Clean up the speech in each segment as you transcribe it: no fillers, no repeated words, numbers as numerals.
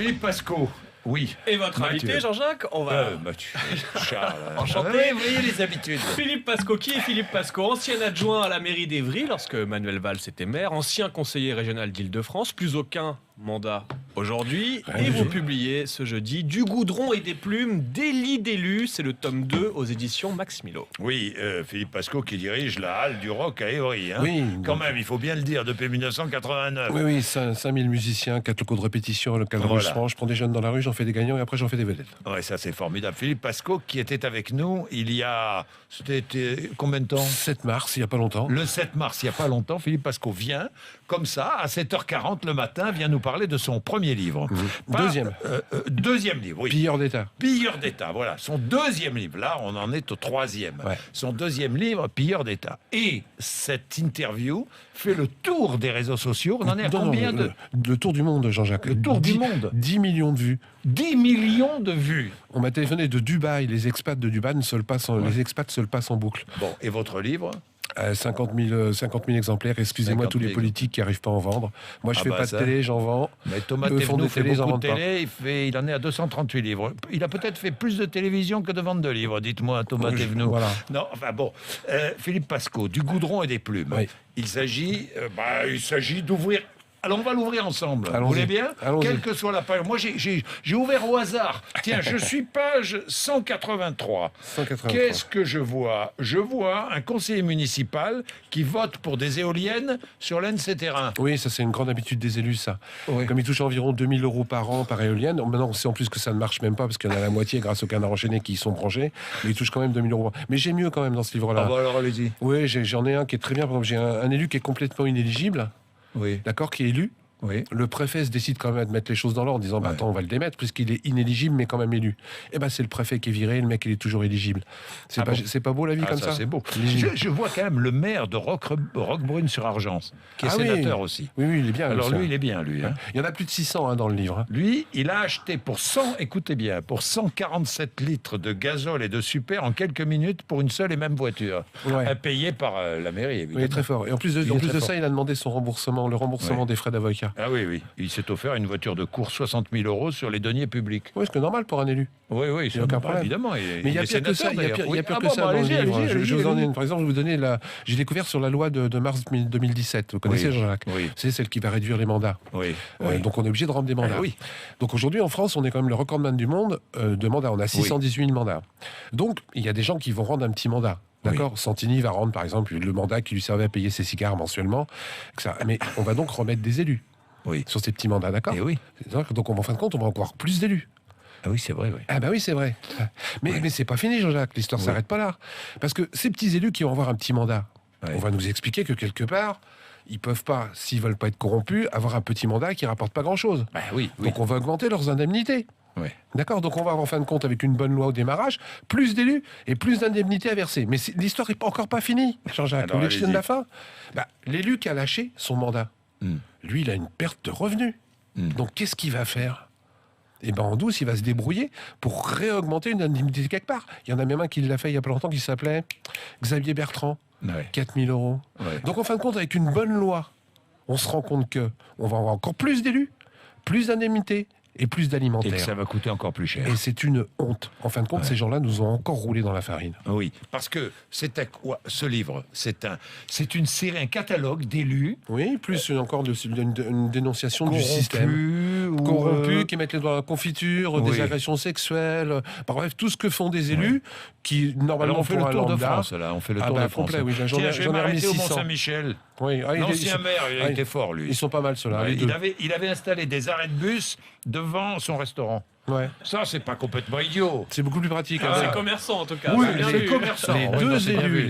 Philippe Pascot. Oui. Et votre invité, Jean-Jacques, on va... Charles. Enchanté. Oui, vous voyez les habitudes. Philippe Pascot, qui est Philippe Pascot? Ancien adjoint à la mairie d'Évry lorsque Manuel Valls était maire, ancien conseiller régional d'Île-de-France, plus aucun mandat aujourd'hui. Et vous publiez ce jeudi Du goudron et des plumes, délit d'élu. C'est le tome 2 aux éditions Max Milo. Oui, Philippe Pascot qui dirige la halle du rock à Évry. Hein. Oui. Quand même, il faut bien le dire, depuis 1989. Oui, 5000 musiciens, 4 locaux de répétition, un local d'enregistrement. Je prends des jeunes dans la rue, j'en fais des gagnants et après j'en fais des vedettes. Ouais, ça c'est formidable. Philippe Pascot qui était avec nous il y a... C'était combien de temps? 7 mars, il n'y a pas longtemps. Le 7 mars, il n'y a pas longtemps, Philippe Pascot vient, comme ça, à 7h40 le matin, vient nous parler de son premier livre. Deuxième livre, oui. Pilleur d'État. Pilleur d'État, voilà. Son deuxième livre, là, on en est au troisième. Ouais. Son deuxième livre, Pilleur d'État. Et cette interview fait le tour des réseaux sociaux. On en est à combien de... Le tour du monde, Jean-Jacques. Le tour du monde. 10 millions de vues. 10 millions de vues. On m'a téléphoné de Dubaï. Les expats de Dubaï ne se le passent les expats se le passent en boucle. Bon, et votre livre? 50 000 exemplaires. Excusez-moi 50 tous 000 les politiques qui n'arrivent pas à en vendre. Moi, je fais pas de télé, j'en vends. Mais Thomas Eux font Thévenoud des fait télés, ils en beaucoup de vendent télé. Il en est à 238 livres. Il a peut-être fait plus de télévision que de vente de livres. Dites-moi, Thomas Thévenoud. Voilà. Non, enfin bon. Philippe Pascot, Du goudron et des plumes. Oui. Il s'agit d'ouvrir. Alors on va l'ouvrir ensemble. Vous voulez bien? Quelle que soit la page. Moi j'ai ouvert au hasard. Tiens, je suis page 183. 183. Qu'est-ce que je vois? Je vois un conseiller municipal qui vote pour des éoliennes sur l'un de ses terrains. Oui, ça c'est une grande habitude des élus, ça. Oui. Comme ils touchent environ 2 000 € par an par éolienne, maintenant on sait en plus que ça ne marche même pas parce qu'il y en a la moitié grâce aux canards enchaînés qui y sont branchés, mais ils touchent quand même 2 000 €. Mais j'ai mieux quand même dans ce livre-là. Ah bah alors allez-y. Oui, j'en ai un qui est très bien. Par exemple, j'ai un élu qui est complètement inéligible, Oui. d'accord, qui est élu. Oui. Le préfet se décide quand même de mettre les choses dans l'ordre en disant Ouais. attends, on va le démettre puisqu'il est inéligible mais quand même élu. Et c'est le préfet qui est viré, le mec il est toujours éligible. C'est pas beau la vie comme ça. C'est beau. Éligible. Je vois quand même le maire de Roquebrune-sur-Argence, qui est sénateur aussi. Oui, il est bien. Alors ça. lui, il est bien, lui. Hein. Il y en a plus de 600 dans le livre. Hein. Lui, il a acheté pour 147 litres de gazole et de super en quelques minutes pour une seule et même voiture, Ouais. payée par la mairie, évidemment. Il est très fort. Et en plus de ça, il a demandé son remboursement, le remboursement des frais d'avocat. Ah oui. Il s'est offert une voiture de course 60 000 € sur les deniers publics. Oui, c'est normal pour un élu. Oui, Il y a aucun problème. évidemment. Mais il y a pire que ça. Il y a pire que ça dans le allez-y, livre. allez-y, Je vous en ai allez-y. une. Par exemple, je vais vous donner j'ai découvert sur la loi de mars 2017. Vous connaissez, Oui. Jean-Jacques? Oui. C'est celle qui va réduire les mandats. Oui. Donc on est obligé de rendre des mandats. Oui. Donc aujourd'hui en France, on est quand même le recordman du monde de mandats. On a 618 mandats. Donc il y a des gens qui vont rendre un petit mandat. D'accord. Santini va rendre par exemple le mandat qui lui servait à payer ses cigares mensuellement. Mais on va donc remettre des élus. Oui. Sur ces petits mandats, d'accord? Et oui. Donc, en fin de compte, on va encore plus d'élus. Ah oui, c'est vrai, oui. Ah bah oui, c'est vrai. Mais c'est pas fini, Jean-Jacques. L'histoire s'arrête pas là. Parce que ces petits élus qui vont avoir un petit mandat, on va nous expliquer que quelque part, ils peuvent pas, s'ils veulent pas être corrompus, avoir un petit mandat qui rapporte pas grand-chose. Bah oui. Donc on va augmenter leurs indemnités. Oui. D'accord. Donc on va avoir en fin de compte, avec une bonne loi au démarrage, plus d'élus et plus d'indemnités à verser. Mais l'histoire est encore pas finie, Jean-Jacques. Vous voulez que je tienne la fin? L'élu qui a lâché son mandat, lui, il a une perte de revenus. Donc, qu'est-ce qu'il va faire? En douce, il va se débrouiller pour réaugmenter une indemnité quelque part. Il y en a même un qui l'a fait il y a pas longtemps qui s'appelait Xavier Bertrand. 4 000 €. Ouais. Donc, en fin de compte, avec une bonne loi, on se rend compte qu'on va avoir encore plus d'élus, plus d'indemnités et plus Et d'alimentaires. que ça va coûter encore plus cher. Et c'est une honte. En fin de compte, ces gens-là nous ont encore roulé dans la farine. Oui, parce que ce livre, c'est une série, un catalogue d'élus Oui, plus encore une dénonciation du système. corrompus, Qui mettent les doigts dans la confiture, Oui. des agressions sexuelles, bref, tout ce que font des élus qui, normalement, Alors on fait pour le un tour de lambda- France, là. On fait le tour de France. complet, oui. J'en Tiens, ai je vais remis m'arrêter au 600. Mont-Saint-Michel. Oui, L'ancien maire, il a été fort, lui. Ils sont pas mal, ceux-là. les deux. Il avait installé des arrêts de bus devant son restaurant. Ouais. Ça, c'est pas complètement idiot. C'est beaucoup plus pratique. hein. C'est commerçant en tout cas. Oui, c'est bien c'est vu. commerçant. Les Ouais, deux non, c'est bien vu.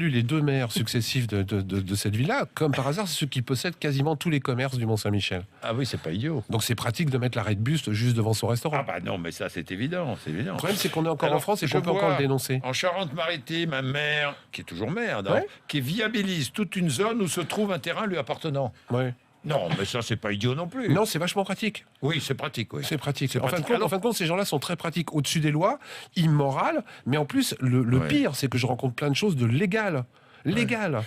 les deux maires successifs de cette ville-là, comme par hasard, c'est ceux qui possèdent quasiment tous les commerces du Mont-Saint-Michel. Ah oui, c'est pas idiot. Donc c'est pratique de mettre l'arrêt de bus juste devant son restaurant. Ah bah non, mais ça, c'est évident, c'est évident. Le problème, c'est qu'on est encore Alors, en France et je qu'on peut vois encore le dénoncer. En Charente-Maritime, un maire, qui est toujours maire, Ouais. qui viabilise toute une zone où se trouve un terrain lui appartenant. Ouais. Non, mais ça, c'est pas idiot non plus. Non, c'est vachement pratique. Oui, c'est pratique, oui. C'est pratique. C'est En fin, de pratique. compte, Alors- en fin de compte, ces gens-là sont très pratiques, au-dessus des lois, immorales, mais en plus, le Ouais. pire, c'est que je rencontre plein de choses de légales. Légales.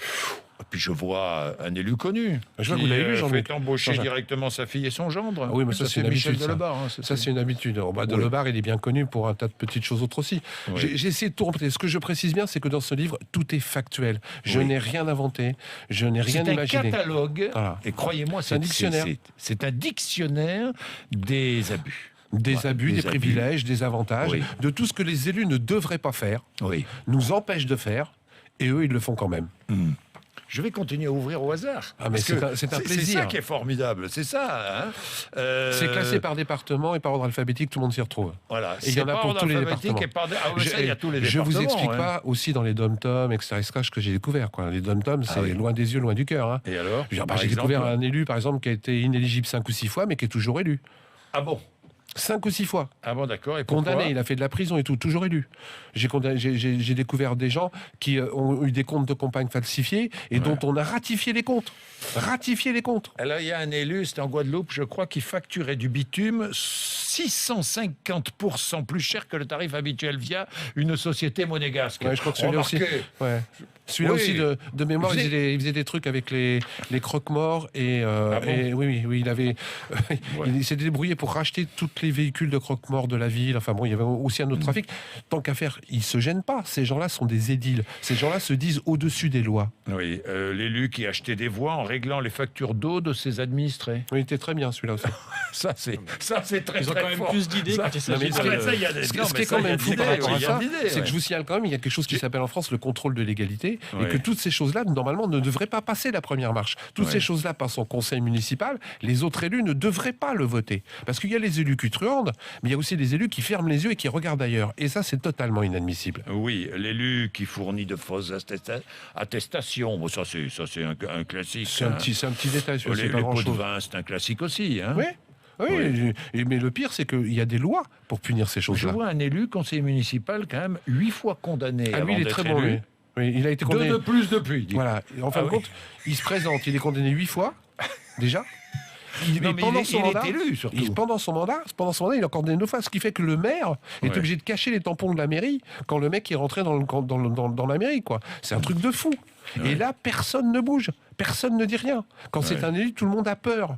Puis je vois un élu connu Je vois que qui vous l'avez lu, fait embaucher Jean-Jacques. directement sa fille et son gendre. Oui, mais ça, c'est une Michel habitude, ça. Delebarre. Hein, Ça, c'est une habitude. Delebarre, il est bien connu pour un tas de petites choses autres aussi. Oui. J'ai essayé de tout remonter. Ce que je précise bien, c'est que dans ce livre, tout est factuel. Je n'ai rien inventé, je n'ai rien imaginé. C'est un catalogue, Voilà. et croyez-moi, C'est un dictionnaire. C'est un dictionnaire des abus. Des abus, des abus. privilèges, des avantages, Oui. de tout ce que les élus ne devraient pas faire, Oui. nous empêchent de faire, et eux, ils le font quand même. Je vais continuer à ouvrir au hasard. Ah, mais Parce que c'est un C'est plaisir. ça qui est formidable, c'est ça. Hein. C'est classé par département et par ordre alphabétique, tout le monde s'y retrouve. Voilà. Et il y en a pour tous les départements. Il y a tous les Je départements. vous explique hein. pas aussi dans les dom-toms, etc., ce que j'ai découvert. Quoi. Les dom-toms, c'est oui. loin des yeux, loin du cœur. Hein. Et alors Je veux dire, par j'ai exemple découvert un élu, par exemple, qui a été inéligible 5 ou 6 fois, mais qui est toujours élu. Ah bon 5 ou 6 fois. Ah bon, d'accord. Et pourquoi Condamné, il a fait de la prison et tout, toujours élu. J'ai découvert des gens qui ont eu des comptes de campagne falsifiés et dont on a ratifié les comptes. Ratifié les comptes. Alors, il y a un élu, c'était en Guadeloupe, je crois, qui facturait du bitume 650% plus cher que le tarif habituel via une société monégasque. Ouais, je crois que celui-là aussi. Remarquez, Ouais. Celui-là Oui. aussi, de mémoire, il faisait des trucs avec les croque-morts et, bon et oui, il avait, Ouais. il s'était débrouillé pour racheter tous les véhicules de croque-morts de la ville. Enfin bon, il y avait aussi un autre trafic. Tant qu'à faire, ils se gênent pas. Ces gens-là sont des édiles. Ces gens-là se disent au-dessus des lois. Oui, l'élu qui achetait des voix en réglant les factures d'eau de ses administrés. Oui, il était très bien celui-là aussi. Ça, c'est très, Ils ont très quand même fort. plus d'idées Ça- quand il s'agit Non, mais de... ce ça, il y a des- Ce non, qui mais est ça, quand il y a même des fou par idées, rapport à il y a ça, des idées, c'est que ouais. je vous signale quand même, il y a quelque chose qui s'appelle en France le contrôle de l'égalité, et Ouais. que toutes ces choses-là, normalement, ne devraient pas passer la première marche. Toutes Ouais. ces choses-là passent au conseil municipal, les autres élus ne devraient pas le voter. Parce qu'il y a les élus qui truandent, mais il y a aussi les élus qui ferment les yeux et qui regardent ailleurs. Et ça, c'est totalement inadmissible. Oui, l'élu qui fournit de fausses attestations. Bon, ça, c'est un classique. C'est un petit détail, Les, c'est pas les pots de grand-chose. vin, c'est un classique aussi. Hein. Oui, Oui. mais le pire, c'est qu'il y a des lois pour punir ces Je choses-là. vois un élu, conseiller municipal, quand même, 8 fois condamné. Ah, lui, avant il est d'être très bon, élu. lui. Oui, il a été Deux condamné. de plus depuis. dit. Voilà. Et en fin Ah de oui. compte, il se présente, il est condamné 8 fois, déjà. Non, mais il est élu, surtout. Pendant son mandat, il est encore condamné 2 fois, ce qui fait que le maire est Ouais. obligé de cacher les tampons de la mairie quand le mec est rentré dans la mairie, quoi. C'est un truc de fou. Ouais. Et là, personne ne bouge, personne ne dit rien. Quand c'est Ouais. un élu, tout le monde a peur.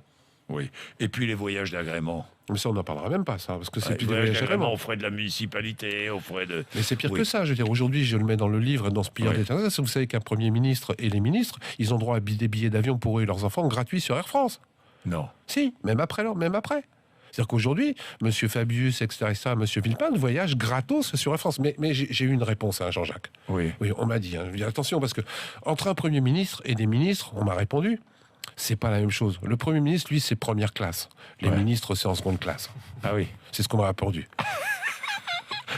Oui. Et puis les voyages d'agrément. Mais ça, on n'en parlera même pas, ça, parce que c'est Ouais, plus les des voyages voyages d'agrément d'agrément. aux frais de la municipalité, aux frais de... Mais c'est pire Oui. que ça. Je veux dire, aujourd'hui, je le mets dans le livre, dans ce pire Ouais. d'état. Vous savez qu'un Premier ministre et les ministres, ils ont droit à des billets d'avion pour eux et leurs enfants gratuits sur Air France. Non. Si, même après. C'est-à-dire qu'aujourd'hui, M. Fabius, etc., M. Villepin voyagent gratos sur Air France. Mais j'ai eu une réponse à Jean-Jacques. Oui. Oui, on m'a dit, hein, je dis, attention, parce que entre un Premier ministre et des ministres, on m'a répondu, c'est pas la même chose. Le Premier ministre, lui, c'est première classe. Les Ouais. ministres, c'est en seconde classe. Ah oui. C'est ce qu'on m'a répondu.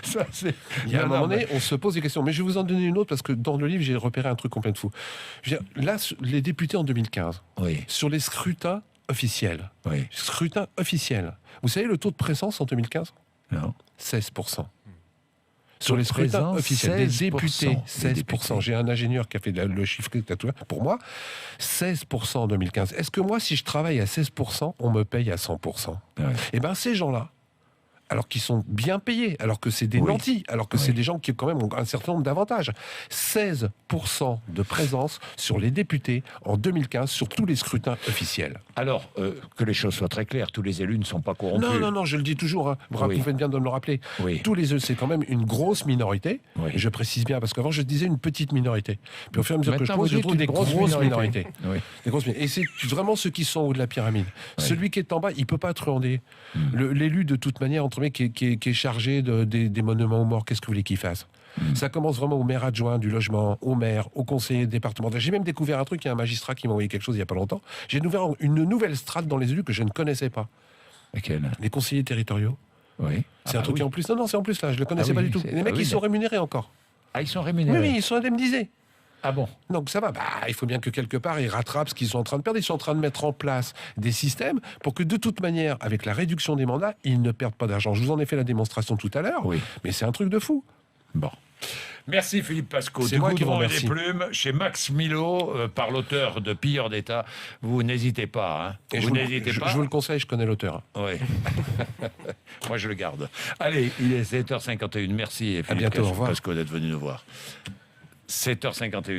Ça, c'est... Il y a un Non, moment non, donné, on se pose des questions. Mais je vais vous en donner une autre, parce que dans le livre, j'ai repéré un truc complètement fou. Je veux dire, là, les députés en 2015, Oui. sur les scrutins officiels, Oui. vous savez le taux de présence en 2015 Non. 16%. Taux Sur de les scrutins présence, officiels, des 16%, députés, des 16%. députés. J'ai un ingénieur qui a fait le chiffre pour moi, 16% en 2015. Est-ce que moi, si je travaille à 16%, on me paye à 100% Ouais. Eh bien, ces gens-là, alors qu'ils sont bien payés, alors que c'est des Oui. nantis, alors que Oui. c'est des gens qui quand même ont un certain nombre d'avantages. 16% de présence sur les députés en 2015 sur tous les scrutins officiels. Alors, que les choses soient très claires, tous les élus ne sont pas corrompus. Non, je le dis toujours, hein. Oui. Vous faites bien de me le rappeler. Oui. Tous les c'est quand même une grosse minorité. Oui. Et je précise bien, parce qu'avant je disais une petite minorité. Puis au fur et à mesure que je Maintenant, pose, vous je dites trouve une des grosse grosses minorité. minorités. Oui. Des grosses minorités. Et c'est vraiment ceux qui sont au haut de la pyramide. Celui qui est en bas, il peut pas truander. L'élu, de toute manière, entre guillemets, qui est chargé des monuments aux morts, qu'est-ce que vous voulez qu'il fasse? Ça commence vraiment au maire adjoint du logement, au maire, au conseiller départemental. J'ai même découvert un truc, il y a un magistrat qui m'a envoyé quelque chose il n'y a pas longtemps. J'ai découvert une nouvelle strate dans les élus que je ne connaissais pas. Laquelle? Les conseillers territoriaux. Oui. C'est un truc qui est en plus. Non, c'est en plus là, je le connaissais Ah pas oui, du tout. c'est- Les mecs, ah oui, ils sont rémunérés encore. Ah, ils sont Oui, rémunérés. oui, ils sont indemnisés. Ah bon? Donc ça va. Il faut bien que quelque part ils rattrapent ce qu'ils sont en train de perdre. Ils sont en train de mettre en place des systèmes pour que de toute manière, avec la réduction des mandats, ils ne perdent pas d'argent. Je vous en ai fait la démonstration tout à l'heure. Oui. Mais c'est un truc de fou. Bon. Merci Philippe Pasco. C'est Des moi qui vous goudrons et des remercie. plumes chez Max Milo, par l'auteur de Pilleurs d'État. Vous n'hésitez pas. Hein. Et Vous n'hésitez pas. je vous le conseille, je connais l'auteur. Oui. Moi, je le garde. Allez, il est 7h51. Merci Philippe bientôt, au revoir. Pasco d'être venu nous voir. 7h51.